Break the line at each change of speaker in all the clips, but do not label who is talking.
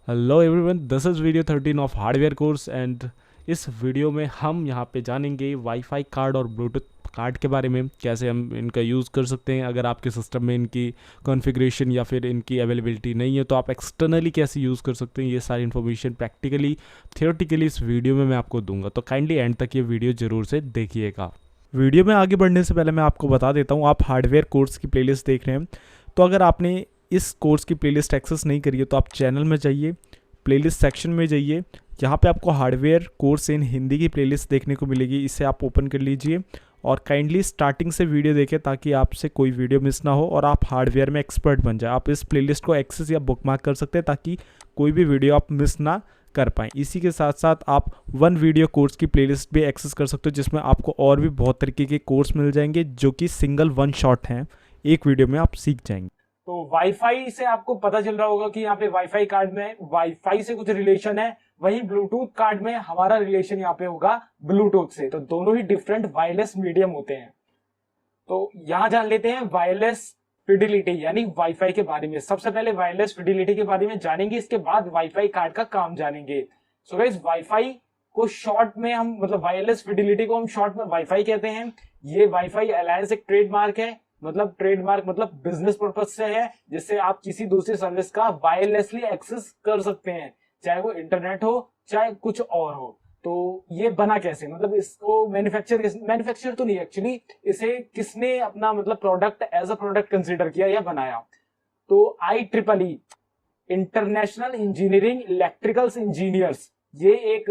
Hello everyone, this is video 13 of hardware course and इस video में हम यहाँ पे जानेंगे वाईफाई कार्ड और ब्लूटूथ कार्ड के बारे में, कैसे हम इनका यूज़ कर सकते हैं। अगर आपके सिस्टम में इनकी कॉन्फ़िगरेशन या फिर इनकी अवेलेबिलिटी नहीं है तो आप एक्सटर्नली कैसे यूज़ कर सकते हैं। ये सारी इन्फॉर्मेशन प्रैक्टिकली थियोरेटिकली इस वीडियो में मैं आपको दूंगा, तो काइंडली एंड तक ये वीडियो ज़रूर से देखिएगा। वीडियो में आगे बढ़ने से पहले मैं आपको बता देता हूँ, आप हार्डवेयर कोर्स की प्लेलिस्ट देख रहे हैं, तो अगर आपने इस कोर्स की प्लेलिस्ट एक्सेस नहीं करी है तो आप चैनल में जाइए, प्लेलिस्ट सेक्शन में जाइए, यहाँ पे आपको हार्डवेयर कोर्स इन हिंदी की प्लेलिस्ट देखने को मिलेगी। इसे आप ओपन कर लीजिए और काइंडली स्टार्टिंग से वीडियो देखें ताकि आपसे कोई वीडियो मिस ना हो और आप हार्डवेयर में एक्सपर्ट बन जाए। आप इस प्लेलिस्ट को एक्सेस या बुकमार्क कर सकते हैं ताकि कोई भी वीडियो आप मिस ना कर पाएँ। इसी के साथ साथ आप वन वीडियो कोर्स की प्लेलिस्ट भी एक्सेस कर सकते हो, जिसमें आपको और भी बहुत तरीके के कोर्स मिल जाएंगे जो कि सिंगल वन शॉट हैं, एक वीडियो में आप सीख जाएंगे।
तो वाईफाई से आपको पता चल रहा होगा कि यहाँ पे वाईफाई कार्ड में वाईफाई से कुछ रिलेशन है, वहीं ब्लूटूथ कार्ड में हमारा रिलेशन यहाँ पे होगा ब्लूटूथ से। तो दोनों ही डिफरेंट वायरलेस मीडियम होते हैं। तो यहाँ जान लेते हैं वायरलेस फिडिलिटी यानी वाईफाई के बारे में। सबसे पहले वायरलेस फिडिलिटी के बारे में जानेंगे, इसके बाद वाईफाई कार्ड का काम जानेंगे। सो गाइस, वाईफाई को शॉर्ट में हम मतलब वायरलेस फिडिलिटी को हम शॉर्ट में वाईफाई कहते हैं। ये वाईफाई अलायंस एक ट्रेडमार्क है, मतलब ट्रेडमार्क मतलब बिजनेस पर्पज से है, जिससे आप किसी दूसरी सर्विस का वायरलेसली एक्सेस कर सकते हैं, चाहे वो इंटरनेट हो चाहे कुछ और हो। तो ये बना कैसे, मतलब इसको मैन्युफैक्चर तो नहीं, एक्चुअली इसे किसने अपना मतलब product as a product consider किया या बनाया। तो IEEE international engineering electricals engineers, ये एक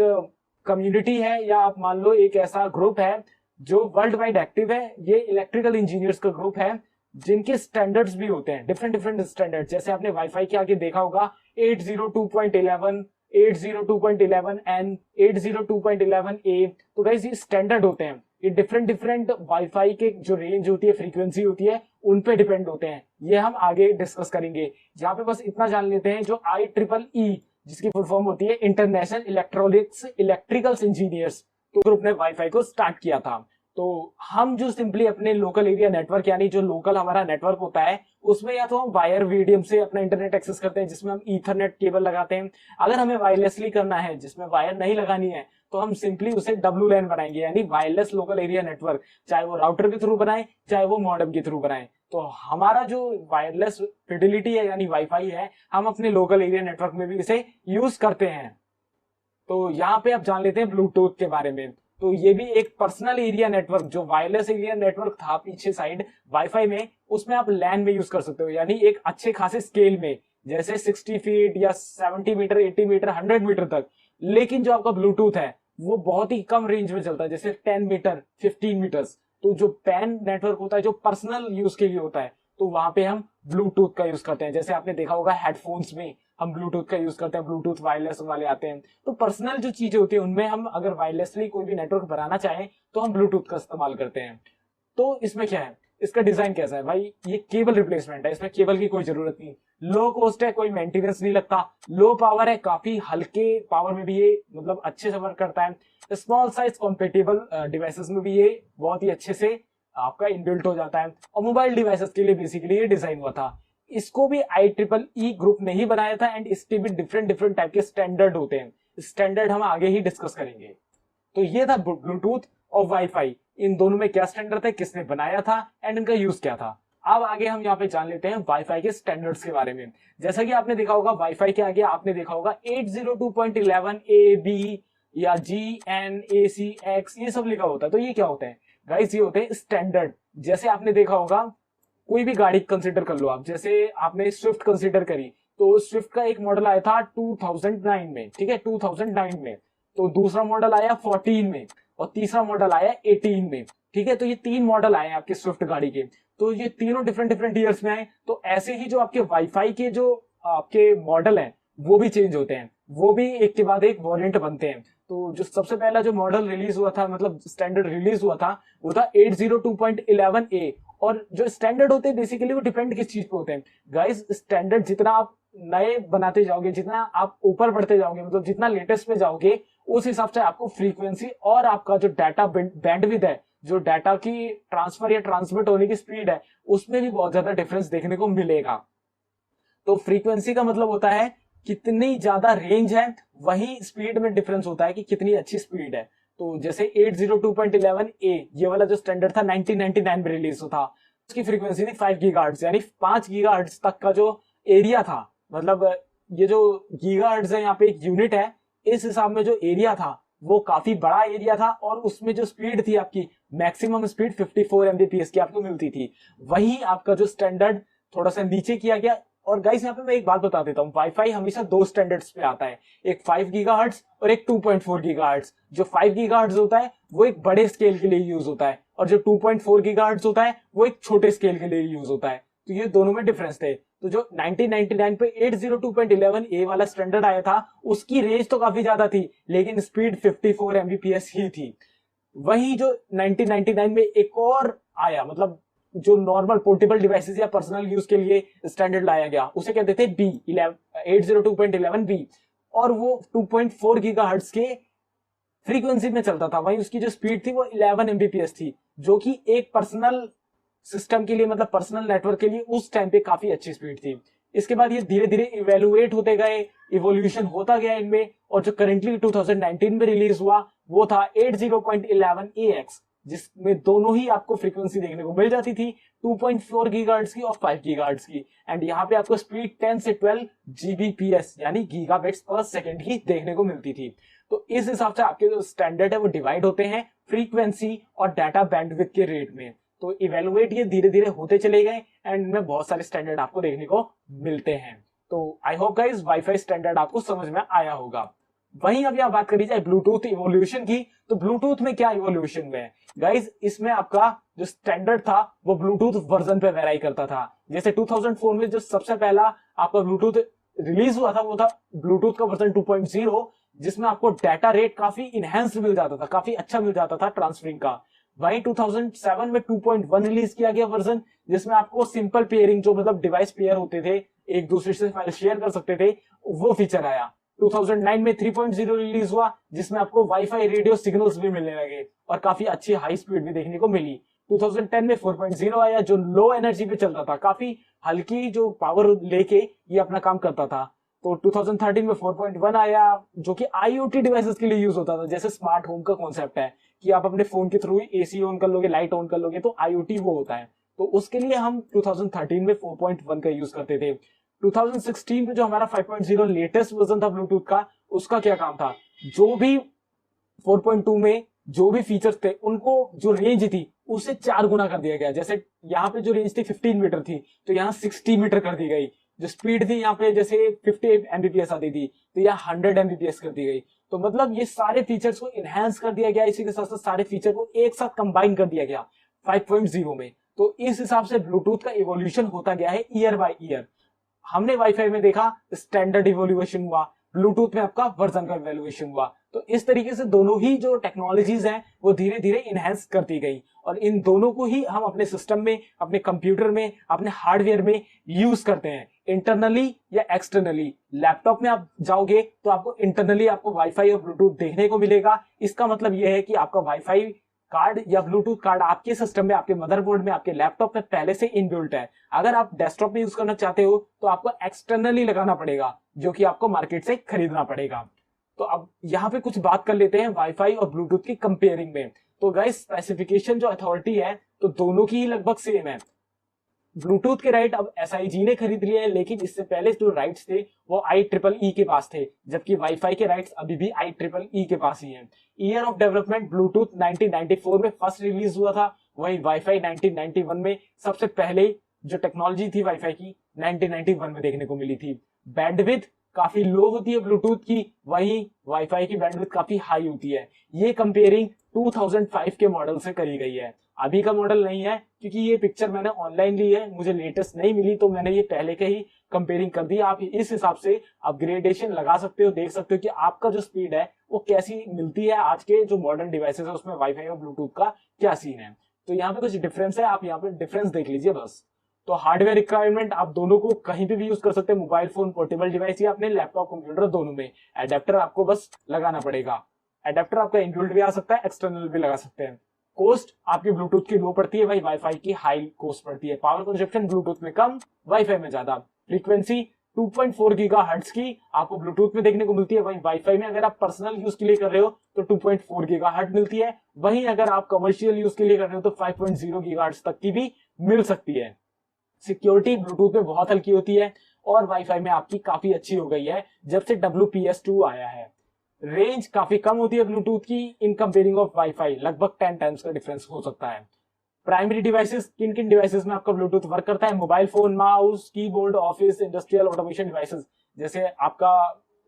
कम्युनिटी है या आप मान लो एक ऐसा ग्रुप है जो वर्ल्ड वाइड एक्टिव है। ये इलेक्ट्रिकल इंजीनियर्स का ग्रुप है जिनके स्टैंडर्ड्स भी होते हैं, डिफरेंट डिफरेंट स्टैंडर्ड। जैसे आपने वाईफाई के आगे देखा होगा 802.11, 802.11 एन, 802.11 ए। तो गाइस ये स्टैंडर्ड होते हैं, ये डिफरेंट डिफरेंट वाईफाई के जो रेंज होती है, फ्रीक्वेंसी होती है, उन पे डिपेंड होते हैं। ये हम आगे डिस्कस करेंगे। यहाँ पे बस इतना जान लेते हैं, जो IEEE जिसकी फुल फॉर्म होती है इंटरनेशनल इलेक्ट्रॉनिक्स इलेक्ट्रिकल्स इंजीनियर्स, तो ग्रुप ने वाईफाई को स्टार्ट किया था। तो हम जो सिंपली अपने लोकल एरिया नेटवर्क यानी जो लोकल हमारा नेटवर्क होता है उसमें या तो हम वायर मीडियम से अपना इंटरनेट एक्सेस करते हैं, जिसमें हम ईथरनेट केबल लगाते हैं। अगर हमें वायरलेसली करना है जिसमें वायर नहीं लगानी है तो हम सिंपली उसे WLAN बनाएंगे, यानी वायरलेस लोकल एरिया नेटवर्क, चाहे वो राउटर के थ्रू बनाए चाहे वो मॉडेम के थ्रू बनाए। तो हमारा जो वायरलेस फिडिलिटी है यानी वाईफाई है, हम अपने लोकल एरिया नेटवर्क में भी इसे यूज करते हैं। तो यहाँ पे आप जान लेते हैं ब्लूटूथ के बारे में। तो ये भी एक पर्सनल एरिया नेटवर्क, जो वायरलेस एरिया नेटवर्क था पीछे साइड वाईफाई में, उसमें आप लैन में यूज कर सकते हो, यानी एक अच्छे खासे स्केल में, जैसे 60 फीट या 70 मीटर, 80 मीटर, 100 मीटर तक। लेकिन जो आपका ब्लूटूथ है वो बहुत ही कम रेंज में चलता है, जैसे 10 मीटर, 15 मीटर्स। तो जो पैन नेटवर्क होता है जो पर्सनल यूज के लिए होता है, तो वहां पे हम ब्लूटूथ का यूज करते हैं। जैसे आपने देखा होगा हेडफोन्स में हम ब्लूटूथ का यूज करते हैं, ब्लूटूथ वायरलेस वाले आते हैं। तो पर्सनल जो चीजें होती है उनमें हम अगर वायरलेसली कोई भी नेटवर्क बनाना चाहें तो हम ब्लूटूथ का इस्तेमाल करते हैं। तो इसमें क्या है, इसका डिजाइन कैसा है भाई, ये केबल रिप्लेसमेंट है, इसमें केबल की कोई जरूरत नहीं, लो कॉस्ट है, कोई मेंटेनेंस नहीं लगता, लो पावर है, काफी हल्के पावर में भी ये मतलब अच्छे से वर्क करता है। स्मॉल साइज कॉम्पेटेबल डिवाइसेस में भी ये बहुत ही अच्छे से आपका इनबिल्ट हो जाता है, और मोबाइल डिवाइसेस के लिए बेसिकली ये डिजाइन हुआ था। इसको भी IEEE ग्रुप ने ही बनाया था, एंड इसके भी डिफरेंट डिफरेंट टाइप के स्टैंडर्ड होते हैं। स्टैंडर्ड हम आगे ही डिस्कस करेंगे। तो ये था ब्लूटूथ और वाईफाई, इन दोनों में क्या स्टैंडर्ड था, किसने बनाया था एंड इनका यूज क्या था। अब आगे हम यहाँ पे जान लेते हैं वाईफाई के स्टैंडर्ड्स के बारे में। जैसा कि आपने देखा होगा वाईफाई के आगे आपने देखा होगा 802.11 AB या GNACX, ये सब लिखा होता है। तो ये क्या होता है गाइस, ये होते हैं स्टैंडर्ड। जैसे आपने देखा होगा कोई भी गाड़ी कंसीडर कर लो आप, जैसे आपने स्विफ्ट कंसीडर करी, तो स्विफ्ट का एक मॉडल आया था 2009 में, ठीक है, 2009 में। तो दूसरा मॉडल आया 14 में और तीसरा मॉडल आया 18 में, ठीक है। तो ये तीन मॉडल आए आपके स्विफ्ट गाड़ी के, तो ये तीनों डिफरेंट डिफरेंट ईयर्स में आए। तो ऐसे ही जो आपके वाईफाई के जो आपके मॉडल हैं वो भी चेंज होते हैं, वो भी एक के बाद एक वॉरिएंट बनते हैं। तो जो सबसे पहला जो मॉडल रिलीज हुआ था, मतलब स्टैंडर्ड रिलीज हुआ था, वो था 802.11A। और जो स्टैंडर्ड होते हैं बेसिकली वो डिपेंड किस चीज पे होते हैं गाइस, स्टैंडर्ड जितना आप नए बनाते जाओगे, जितना आप ऊपर बढ़ते जाओगे, मतलब जितना लेटेस्ट में जाओगे, उस हिसाब से आपको फ्रीक्वेंसी और आपका जो डाटा बैंडविड्थ है, जो डाटा की ट्रांसफर या ट्रांसमिट होने की स्पीड है, उसमें भी बहुत ज्यादा डिफरेंस देखने को मिलेगा। तो फ्रीक्वेंसी का मतलब होता है कितनी ज्यादा रेंज है वही स्पीड में डिफरेंस होता है कि कितनी अच्छी स्पीड है। तो जैसे 802.11a ये वाला जो स्टैंडर्ड था 1999 में रिलीज था, उसकी फ्रीक्वेंसी थी 5 गीगाहर्ट्ज, यानी 5 गीगाहर्ट्ज तक का जो एरिया था, मतलब ये जो गीगाहर्ट्ज है यहाँ पे एक यूनिट है, इस हिसाब में जो एरिया था वो काफी बड़ा एरिया था और उसमें जो स्पीड थी आपकी मैक्सिमम स्पीड 54 एमबीपीएस की आपको मिलती थी। वही आपका जो स्टैंडर्ड थोड़ा सा नीचे किया गया। और गाइस यहाँ पे मैं एक बात बता देता हूँ, वाईफाई हमेशा दो स्टैंडर्ड्स पे आता है, एक 5 गीगाहर्ट्ज और एक 2.4 गीगाहर्ट्ज। जो 5 गीगाहर्ट्ज होता है वो एक बड़े स्केल के लिए यूज होता है और जो 2.4 गीगाहर्ट्ज होता है वो एक छोटे स्केल के लिए यूज होता है। तो ये दोनों में डिफरेंस थे। तो जो 1999 पे 802.11a वाला स्टैंडर्ड आया था उसकी रेंज तो काफी ज्यादा थी लेकिन स्पीड 54 एमबीपीएस ही थी। वही जो 1999 में एक और आया, मतलब जो नॉर्मल पोर्टेबल डिवाइसेस या पर्सनल यूज के लिए स्टैंडर्ड लाया गया, उसे कहते थे बी 802.11b, और वो 2.4 गीगाहर्ट्ज के फ्रीक्वेंसी में चलता था। वहीं उसकी जो स्पीड थी वो 11 एमबीपीएस थी, जो कि एक पर्सनल सिस्टम के लिए, मतलब पर्सनल नेटवर्क के लिए उस टाइम पे काफी अच्छी स्पीड थी। इसके बाद ये धीरे धीरे इवेलुएट होते गए, इवोल्यूशन होता गया इनमें, और जो करेंटली 2019 में रिलीज हुआ वो था 80.11ax, जिसमें दोनों ही आपको फ्रीक्वेंसी देखने को मिल जाती थी 2.4 गीगाहर्ट्ज की और 5 गीगाहर्ट्ज की। एंड यहाँ पे आपको स्पीड 10 से 12 जीबीपीएस यानी गीगाबिट्स पर सेकंड की देखने को मिलती थी। तो इस हिसाब से आपके जो स्टैंडर्ड है वो डिवाइड होते हैं फ्रीक्वेंसी और डाटा बैंडविड्थ के रेट में। तो इवेलुएट ये धीरे धीरे होते चले गए एंड इनमें बहुत सारे स्टैंडर्ड आपको देखने को मिलते हैं। तो I hope guys wifi standard आपको समझ में आया होगा। वहीं अभी आप बात करी जाए ब्लूटूथ इवोल्यूशन की, तो ब्लूटूथ में क्या इवोल्यूशन हुआ है गाइस, इसमें आपका जो स्टैंडर्ड था वो ब्लूटूथ वर्जन पे वेराई करता था। जैसे 2004 में जो सबसे पहला आपका ब्लूटूथ रिलीज हुआ था वो था ब्लूटूथ का वर्जन 2.0, जिसमें आपको डाटा रेट काफी इनहेंस मिल जाता था, काफी अच्छा मिल जाता था ट्रांसफरिंग का। वहीं 2007 में 2.1 रिलीज किया गया वर्जन, जिसमें आपको सिंपल पेयरिंग, जो मतलब डिवाइस पेयर होते थे एक दूसरे से फाइल शेयर कर सकते थे, वो फीचर आया। 2009 में 3.0 रिलीज हुआ, जिसमें आपको वाईफाई रेडियो सिग्नल्स भी मिलने लगे और काफी अच्छी हाई स्पीड भी देखने को मिली। 2010 में 4.0 आया जो लो एनर्जी पे चलता था, काफी हल्की जो पावर लेके ये अपना काम करता था। तो 2013 में 4.1 आया जो कि आईओटी डिवाइसेस के लिए यूज होता था। जैसे स्मार्ट होम का कॉन्सेप्ट है कि आप अपने फोन के थ्रू एसी ऑन कर लोगे, लाइट ऑन कर लोगे, तो आईओटी वो होता है। तो उसके लिए हम 2013 में 4.1 का यूज करते थे। 2016 में जो हमारा 5.0 लेटेस्ट वर्जन था ब्लूटूथ का, उसका क्या काम था, जो भी 4.2 में जो भी फीचर्स थे उनको जो रेंज थी उससे 4 गुना कर दिया गया। जैसे यहाँ पे जो रेंज थी 15 मीटर थी तो यहाँ 60 मीटर कर दी गई। जो स्पीड थी यहाँ पे जैसे 50 एमबीपीएस आती थी तो यहाँ 100 एमबीपीएस कर दी गई। तो मतलब ये सारे फीचर्स को इनहेंस कर दिया गया, इसी के साथ साथ सारे फीचर को एक साथ कंबाइन कर दिया गया 5.0 में। तो इस हिसाब से ब्लूटूथ का इवोल्यूशन होता गया है ईयर बाय ईयर। हमने वाईफाई में देखा स्टैंडर्ड इवोल्यूशन हुआ, ब्लूटूथ में आपका वर्जन का इवोल्यूशन हुआ। तो इस तरीके से दोनों ही जो टेक्नोलॉजीज हैं वो धीरे धीरे इनहेंस करती गई और इन दोनों को ही हम अपने सिस्टम में, अपने कंप्यूटर में, अपने हार्डवेयर में यूज करते हैं, इंटरनली या एक्सटर्नली। लैपटॉप में आप जाओगे तो आपको इंटरनली आपको वाईफाई और ब्लूटूथ देखने को मिलेगा। इसका मतलब यह है कि आपका वाईफाई कार्ड या ब्लूटूथ कार्ड आपके सिस्टम में, आपके मदरबोर्ड में, आपके लैपटॉप में पहले से इनबिल्ट है। अगर आप डेस्कटॉप में यूज करना चाहते हो तो आपको एक्सटर्नली लगाना पड़ेगा, जो कि आपको मार्केट से खरीदना पड़ेगा। तो अब यहाँ पे कुछ बात कर लेते हैं वाईफाई और ब्लूटूथ की कंपेयरिंग में। तो गाइस स्पेसिफिकेशन जो अथॉरिटी है तो दोनों की ही लगभग सेम है। ब्लूटूथ के राइट अब एसआईजी ने खरीद लिए हैं, लेकिन इससे पहले जो राइट्स थे वो IEEE के पास थे, जबकि वाईफाई के राइट्स अभी भी IEEE के पास ही हैं। ईयर ऑफ डेवलपमेंट ब्लूटूथ 1994 में फर्स्ट रिलीज हुआ था, वहीं वाईफाई 1991 में सबसे पहले जो टेक्नोलॉजी थी वाईफाई की 1991 में देखने को मिली थी। बैंडविड्थ काफी लो होती है ब्लूटूथ की, वहीं वाईफाई की बैंडविड्थ काफी हाई होती है। ये कंपेयरिंग 2005 के मॉडल से करी गई है, अभी का मॉडल नहीं है, क्योंकि ये पिक्चर मैंने ऑनलाइन ली है, मुझे लेटेस्ट नहीं मिली, तो मैंने ये पहले के ही कंपेयरिंग कर दी। आप इस हिसाब से अपग्रेडेशन लगा सकते हो, देख सकते हो कि आपका जो स्पीड है वो कैसी मिलती है, आज के जो मॉडर्न डिवाइसेस है उसमें वाईफाई और ब्लूटूथ का क्या सीन है। तो यहाँ पे कुछ डिफरेंस है, आप यहाँ पे डिफरेंस देख लीजिए बस। तो हार्डवेयर रिक्वायरमेंट आप दोनों को कहीं पे भी यूज कर सकते हैं, मोबाइल फोन, पोर्टेबल डिवाइस या अपने लैपटॉप, कंप्यूटर, दोनों में। एडेप्टर आपको बस लगाना पड़ेगा। एडेप्टर आपका इनबिल्ट भी आ सकता है, एक्सटर्नल भी लगा सकते हैं। कॉस्ट आपकी ब्लूटूथ की लो पड़ती है, वही वाईफाई की हाई कॉस्ट पड़ती है। पावर कंजप्शन ब्लूटूथ में कम, वाईफाई में ज्यादा। फ्रीक्वेंसी 2.4 गीगाहर्ट्ज की आपको ब्लूटूथ में देखने को मिलती है। वहीं वाईफाई में अगर आप पर्सनल यूज के लिए कर रहे हो तो 2.4 गीगाहर्ट्ज मिलती है। वहीं अगर आप कमर्शियल यूज के लिए कर रहे हो तो 5.0 गीगाहर्ट्ज तक की भी मिल सकती है। सिक्योरिटी ब्लूटूथ में बहुत हल्की होती है और वाईफाई में आपकी काफी अच्छी हो गई है जब से WPS2 आया है। रेंज काफी कम होती है ब्लूटूथ की इन कंपेयरिंग ऑफ वाईफाई, लगभग 10 टाइम्स का डिफरेंस हो सकता है। प्राइमरी डिवाइसेस, किन किन डिवाइसेस में आपका ब्लूटूथ वर्क करता है? Mobile phone, mouse, keyboard, office, industrial automation devices, जैसे आपका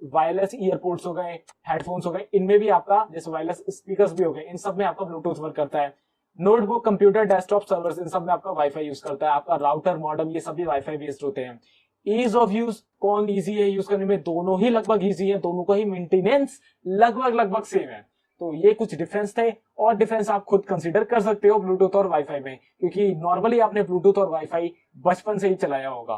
वायरलेस ईयरपोड्स हो गए, हेडफोन्स हो गए, इनमें भी आपका, जैसे वायरलेस स्पीकर्स भी हो गए, इन सब में आपका ब्लूटूथ वर्क करता है। नोटबुक, कंप्यूटर, डेस्कटॉप, सर्वर्स, इन सब में आपका वाईफाई यूज करता है। आपका राउटर, मॉडेम, ये सभी वाईफाई बेस्ड होते हैं। ईज ऑफ यूज, कौन इजी है यूज करने में? दोनों ही लगभग इजी है, दोनों का ही मेंटेनेंस लगभग सेम है। तो ये कुछ डिफरेंस थे, और डिफरेंस आप खुद कंसीडर कर सकते हो ब्लूटूथ और वाईफाई में, क्योंकि नॉर्मली आपने ब्लूटूथ और वाईफाई बचपन से ही चलाया होगा।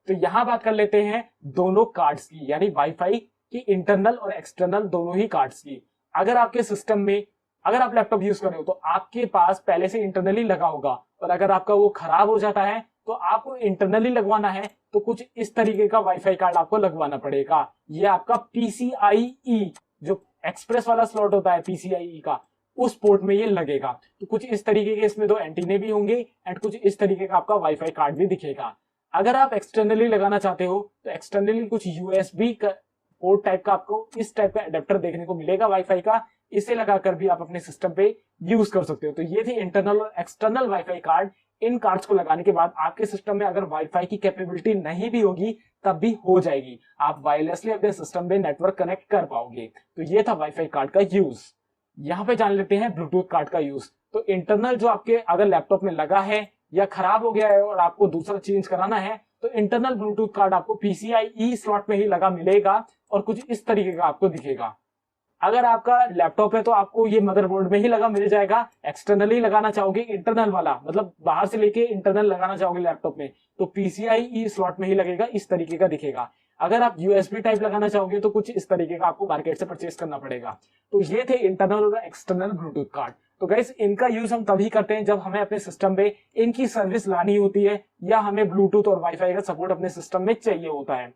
तो यहां बात कर लेते हैं दोनों कार्ड्स की, यानी वाईफाई की इंटरनल और एक्सटर्नल दोनों ही कार्ड्स की। अगर आपके सिस्टम में, अगर आप लैपटॉप यूज कर रहे हो तो आपके पास पहले से इंटरनली लगा होगा, और अगर आपका वो खराब हो जाता है तो आपको इंटरनली लगवाना है तो कुछ इस तरीके का वाईफाई कार्ड आपको लगवाना पड़ेगा। ये आपका PCIe, जो एक्सप्रेस वाला स्लॉट होता है PCIe का, उस पोर्ट में ये लगेगा। तो कुछ इस तरीके के इसमें दो एंटीने भी होंगे एंड कुछ इस तरीके का आपका वाईफाई कार्ड भी दिखेगा। अगर आप एक्सटर्नली लगाना चाहते हो तो एक्सटर्नली कुछ USB पोर्ट टाइप का आपको इस टाइप का एडेप्टर देखने को मिलेगा वाईफाई का, इसे लगाकर भी आप अपने सिस्टम पे यूज कर सकते हो। तो ये थी इंटरनल और एक्सटर्नल वाईफाई कार्ड। इन कार्ड्स को लगाने के बाद आपके सिस्टम में अगर वाईफाई की कैपेबिलिटी नहीं भी होगी तब भी हो जाएगी, आप वायरलेसली अपने सिस्टम में नेटवर्क कनेक्ट कर पाओगे। तो ये था वाईफाई कार्ड का यूज। यहाँ पे जान लेते हैं ब्लूटूथ कार्ड का यूज। तो इंटरनल जो आपके अगर लैपटॉप में लगा है या खराब हो गया है और आपको दूसरा चेंज कराना है तो इंटरनल ब्लूटूथ कार्ड आपको PCIe स्लॉट में ही लगा मिलेगा और कुछ इस तरीके का आपको दिखेगा। अगर आपका लैपटॉप है तो आपको ये मदरबोर्ड में ही लगा मिल जाएगा। एक्सटर्नली लगाना चाहोगे इंटरनल वाला, मतलब बाहर से लेके इंटरनल लगाना चाहोगे लैपटॉप में, तो PCIe स्लॉट में ही लगेगा, इस तरीके का दिखेगा। अगर आप USB टाइप लगाना चाहोगे तो कुछ इस तरीके का आपको मार्केट से परचेस करना पड़ेगा। तो ये थे इंटरनल और एक्सटर्नल ब्लूटूथ कार्ड। तो गाइस, इनका यूज हम तभी करते हैं जब हमें अपने सिस्टम में इनकी सर्विस लानी होती है या हमें ब्लूटूथ और वाईफाई का सपोर्ट अपने सिस्टम में चाहिए होता है।